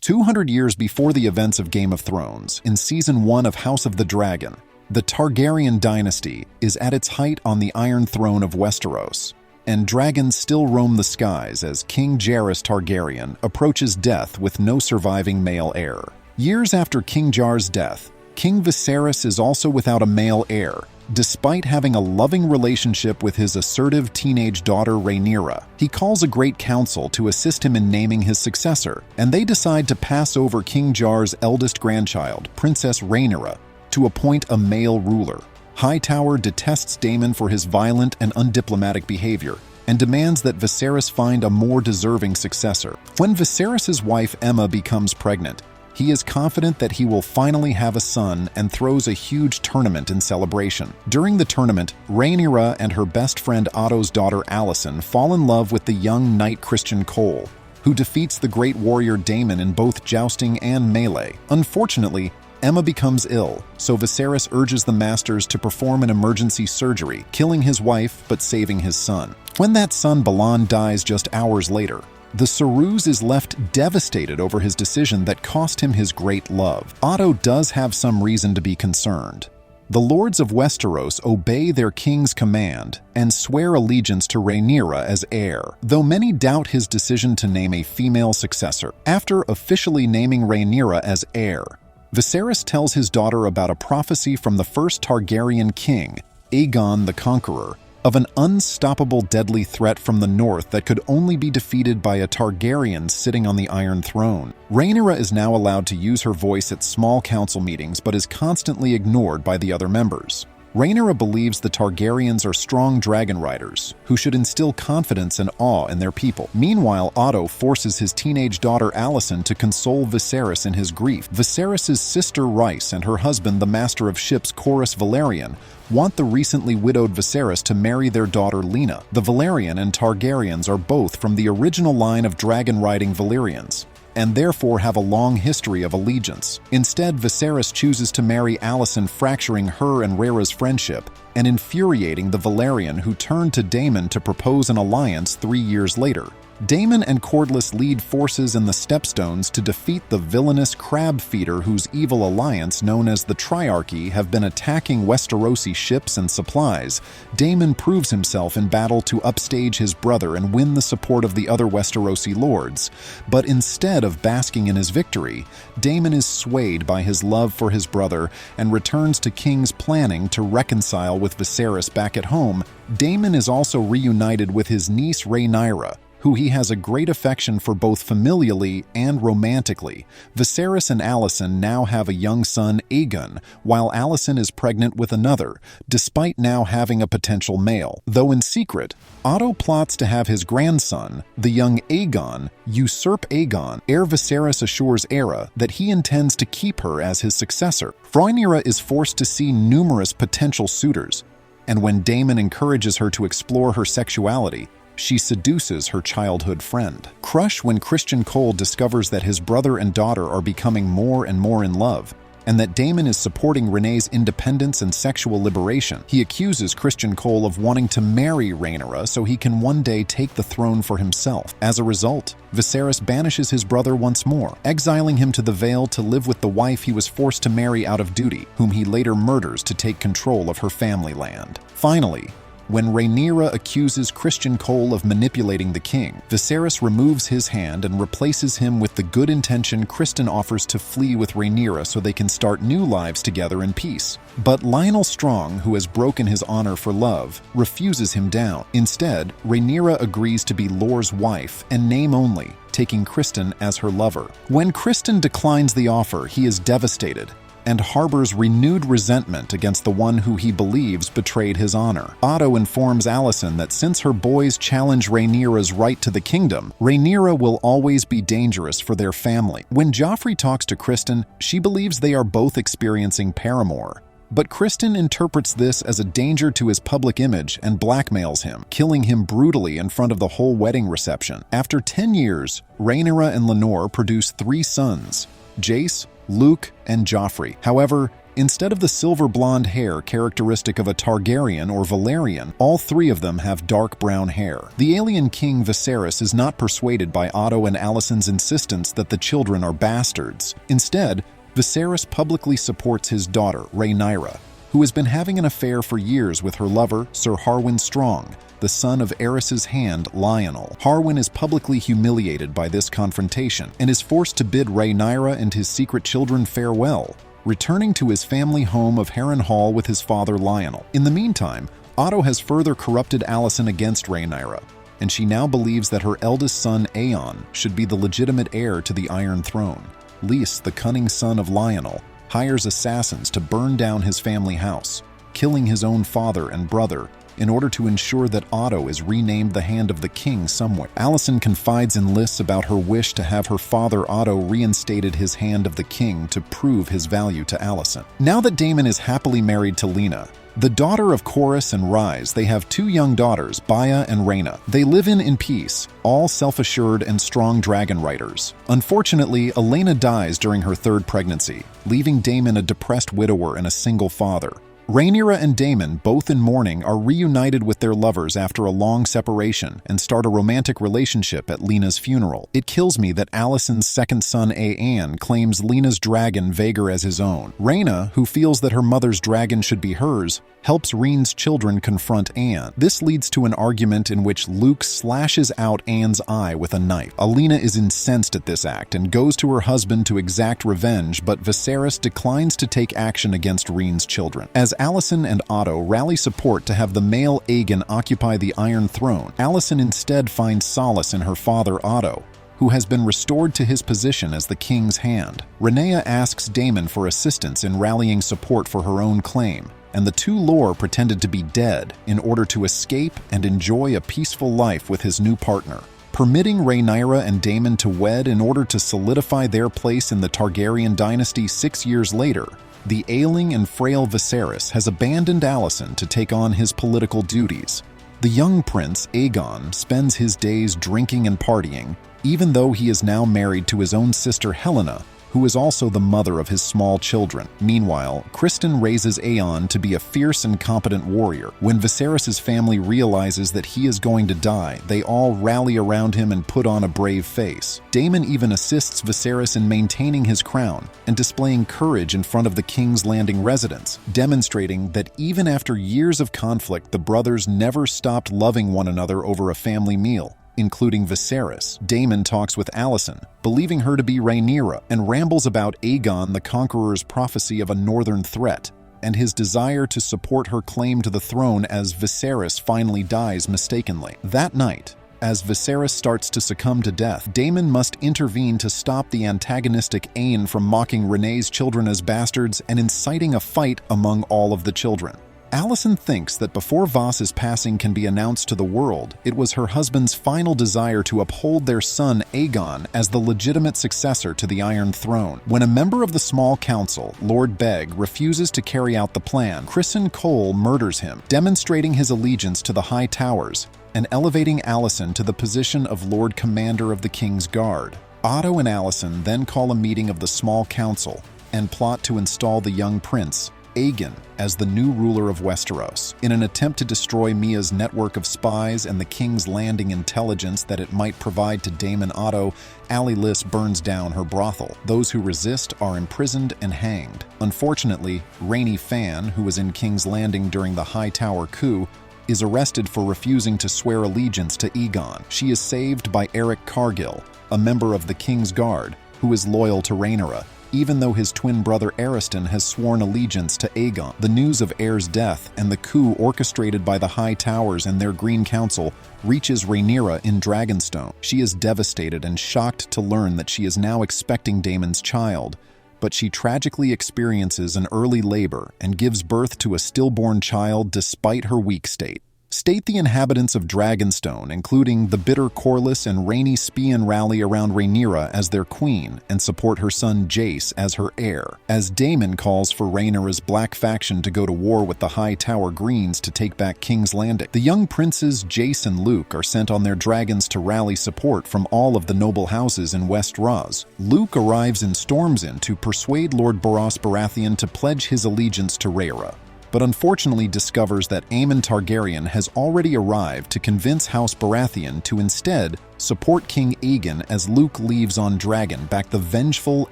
200 years before the events of Game of Thrones, in Season 1 of House of the Dragon, the Targaryen dynasty is at its height on the Iron Throne of Westeros, and dragons still roam the skies as King Jaehaerys Targaryen approaches death with no surviving male heir. Years after King Jar's death, King Viserys is also without a male heir, despite having a loving relationship with his assertive teenage daughter Rhaenyra. He calls a great council to assist him in naming his successor, and they decide to pass over King Jar's eldest grandchild, Princess Rhaenyra, to appoint a male ruler. Hightower detests Damon for his violent and undiplomatic behavior and demands that Viserys find a more deserving successor. When Viserys' wife Aemma becomes pregnant, he is confident that he will finally have a son and throws a huge tournament in celebration. During the tournament, Rhaenyra and her best friend Otto's daughter Alicent fall in love with the young knight Criston Cole, who defeats the great warrior Damon in both jousting and melee. Unfortunately, Aemma becomes ill, so Viserys urges the Masters to perform an emergency surgery, killing his wife but saving his son. When that son Balon dies just hours later, the Ceruse is left devastated over his decision that cost him his great love. Otto does have some reason to be concerned. The lords of Westeros obey their king's command and swear allegiance to Rhaenyra as heir, though many doubt his decision to name a female successor. After officially naming Rhaenyra as heir, Viserys tells his daughter about a prophecy from the first Targaryen king, Aegon the Conqueror, of an unstoppable deadly threat from the north that could only be defeated by a Targaryen sitting on the Iron Throne. Rhaenyra is now allowed to use her voice at small council meetings but is constantly ignored by the other members. Rhaenyra believes the Targaryens are strong dragon riders who should instill confidence and awe in their people. Meanwhile, Otto forces his teenage daughter Alicent to console Viserys in his grief. Viserys' sister Rhys and her husband, the Master of Ships Corlys Velaryon, want the recently widowed Viserys to marry their daughter Lena. The Velaryon and Targaryens are both from the original line of dragon-riding Valyrians, and therefore have a long history of allegiance. Instead, Viserys chooses to marry Alicent, fracturing her and Rhaenyra's friendship and infuriating the Velaryon, who turned to Damon to propose an alliance 3 years later. Damon and Corlys lead forces in the Stepstones to defeat the villainous crab feeder whose evil alliance, known as the Triarchy, have been attacking Westerosi ships and supplies. Damon proves himself in battle to upstage his brother and win the support of the other Westerosi lords. But instead of basking in his victory, Damon is swayed by his love for his brother and returns to King's planning to reconcile with Viserys back at home. Damon is also reunited with his niece Rhaenyra, who he has a great affection for both familially and romantically. Viserys and Alicent now have a young son, Aegon, while Alicent is pregnant with another, despite now having a potential male. Though in secret, Otto plots to have his grandson, the young Aegon, usurp Aegon. Heir Viserys assures Aera that he intends to keep her as his successor. Rhaenyra is forced to see numerous potential suitors, and when Damon encourages her to explore her sexuality, she seduces her childhood friend. Crushed when Criston Cole discovers that his brother and daughter are becoming more and more in love, and that Damon is supporting Rhaenyra's independence and sexual liberation, he accuses Criston Cole of wanting to marry Rhaenyra so he can one day take the throne for himself. As a result, Viserys banishes his brother once more, exiling him to the Vale to live with the wife he was forced to marry out of duty, whom he later murders to take control of her family land. Finally, when Rhaenyra accuses Criston Cole of manipulating the king, Viserys removes his hand and replaces him with the good intention Criston offers to flee with Rhaenyra so they can start new lives together in peace. But Lionel Strong, who has broken his honor for love, refuses him down. Instead, Rhaenyra agrees to be Lor's wife and name only, taking Criston as her lover. When Criston declines the offer, he is devastated and harbors renewed resentment against the one who he believes betrayed his honor. Otto informs Alicent that since her boys challenge Rhaenyra's right to the kingdom, Rhaenyra will always be dangerous for their family. When Joffrey talks to Criston, she believes they are both experiencing paramour. But Criston interprets this as a danger to his public image and blackmails him, killing him brutally in front of the whole wedding reception. After 10 years, Rhaenyra and Lenore produce 3 sons, Jace, Luke, and Joffrey. However, Instead of the silver blonde hair characteristic of a Targaryen or Valyrian, all three of them have dark brown hair. The alien King Viserys is not persuaded by Otto and Alicent's insistence that the children are bastards. Instead, Viserys publicly supports his daughter, Rhaenyra, who has been having an affair for years with her lover, Sir Harwin Strong, the son of Aerys's hand, Lionel. Harwin is publicly humiliated by this confrontation and is forced to bid Rhaenyra and his secret children farewell, returning to his family home of Harrenhal with his father Lionel. In the meantime, Otto has further corrupted Alicent against Rhaenyra, and she now believes that her eldest son Aeon should be the legitimate heir to the Iron Throne. Lys, the cunning son of Lionel, hires assassins to burn down his family house, killing his own father and brother in order to ensure that Otto is renamed the Hand of the King somewhere. Alicent confides in Lys about her wish to have her father Otto reinstated his Hand of the King to prove his value to Alicent. Now that Damon is happily married to Lena, the daughter of Corlys and Rhys, they have two young daughters, Baia and Rhaena. They live in peace, all self-assured and strong dragon riders. Unfortunately, Elena dies during her third pregnancy, leaving Damon a depressed widower and a single father. Rhaenyra and Damon, both in mourning, are reunited with their lovers after a long separation and start a romantic relationship at Lena's funeral. It kills me that Alicent's second son Aeon claims Lena's dragon Vhagar as his own. Rhaena, who feels that her mother's dragon should be hers, helps Rhaen's children confront Aeon. This leads to an argument in which Luke slashes out Aeon's eye with a knife. Alena is incensed at this act and goes to her husband to exact revenge, but Viserys declines to take action against Rhaen's children. As Alicent and Otto rally support to have the male Aegon occupy the Iron Throne, Alicent instead finds solace in her father Otto, who has been restored to his position as the king's hand. Rhaenyra asks Damon for assistance in rallying support for her own claim, and the two lore pretended to be dead in order to escape and enjoy a peaceful life with his new partner, permitting Rhaenyra and Damon to wed in order to solidify their place in the Targaryen dynasty 6 years later. The ailing and frail Viserys has abandoned Alicent to take on his political duties. The young prince, Aegon, spends his days drinking and partying, even though he is now married to his own sister Helena, who is also the mother of his small children. Meanwhile, Criston raises Aeon to be a fierce and competent warrior. When Viserys' family realizes that he is going to die, they all rally around him and put on a brave face. Damon even assists Viserys in maintaining his crown and displaying courage in front of the King's Landing residents, demonstrating that even after years of conflict, the brothers never stopped loving one another over a family meal. Including Viserys. Damon talks with Alicent, believing her to be Rhaenyra, and rambles about Aegon the Conqueror's prophecy of a northern threat, and his desire to support her claim to the throne as Viserys finally dies mistakenly. That night, as Viserys starts to succumb to death, Damon must intervene to stop the antagonistic Aeon from mocking Rhaenyra's children as bastards and inciting a fight among all of the children. Alicent thinks that before Voss's passing can be announced to the world, it was her husband's final desire to uphold their son Aegon as the legitimate successor to the Iron Throne. When a member of the Small Council, Lord Beg, refuses to carry out the plan, Criston Cole murders him, demonstrating his allegiance to the High Towers and elevating Alicent to the position of Lord Commander of the King's Guard. Otto and Alicent then call a meeting of the Small Council and plot to install the young prince, Aegon, as the new ruler of Westeros. In an attempt to destroy Mia's network of spies and the King's Landing intelligence that it might provide to Daemon Otto, Lys burns down her brothel. Those who resist are imprisoned and hanged. Unfortunately, Rhaenys Fan, who was in King's Landing during the High Tower coup, is arrested for refusing to swear allegiance to Aegon. She is saved by Eric Cargill, a member of the King's Guard, who is loyal to Rhaenyra, even though his twin brother Ariston has sworn allegiance to Aegon. The news of Aer's death and the coup orchestrated by the High Towers and their Green Council reaches Rhaenyra in Dragonstone. She is devastated and shocked to learn that she is now expecting Daemon's child, but she tragically experiences an early labor and gives birth to a stillborn child despite her weak state. State the inhabitants of Dragonstone, including the bitter Corlys and Rhaenys Spian, rally around Rhaenyra as their queen and support her son Jace as her heir, as Damon calls for Rhaenyra's black faction to go to war with the High Tower Greens to take back King's Landing. The young princes Jace and Luke are sent on their dragons to rally support from all of the noble houses in West Ros. Luke arrives in Storm's Inn to persuade Lord Boros Baratheon to pledge his allegiance to Rhaenyra, but unfortunately discovers that Aemon Targaryen has already arrived to convince House Baratheon to instead support King Aegon as Luke leaves on dragon back. The vengeful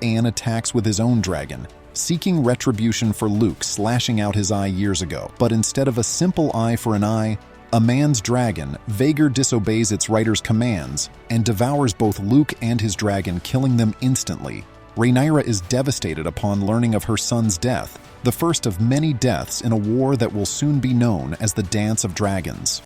Aegon attacks with his own dragon, seeking retribution for Luke slashing out his eye years ago. But instead of a simple eye for an eye, a man's dragon, Vhagar disobeys its rider's commands and devours both Luke and his dragon, killing them instantly. Rhaenyra is devastated upon learning of her son's death, the first of many deaths in a war that will soon be known as the Dance of Dragons.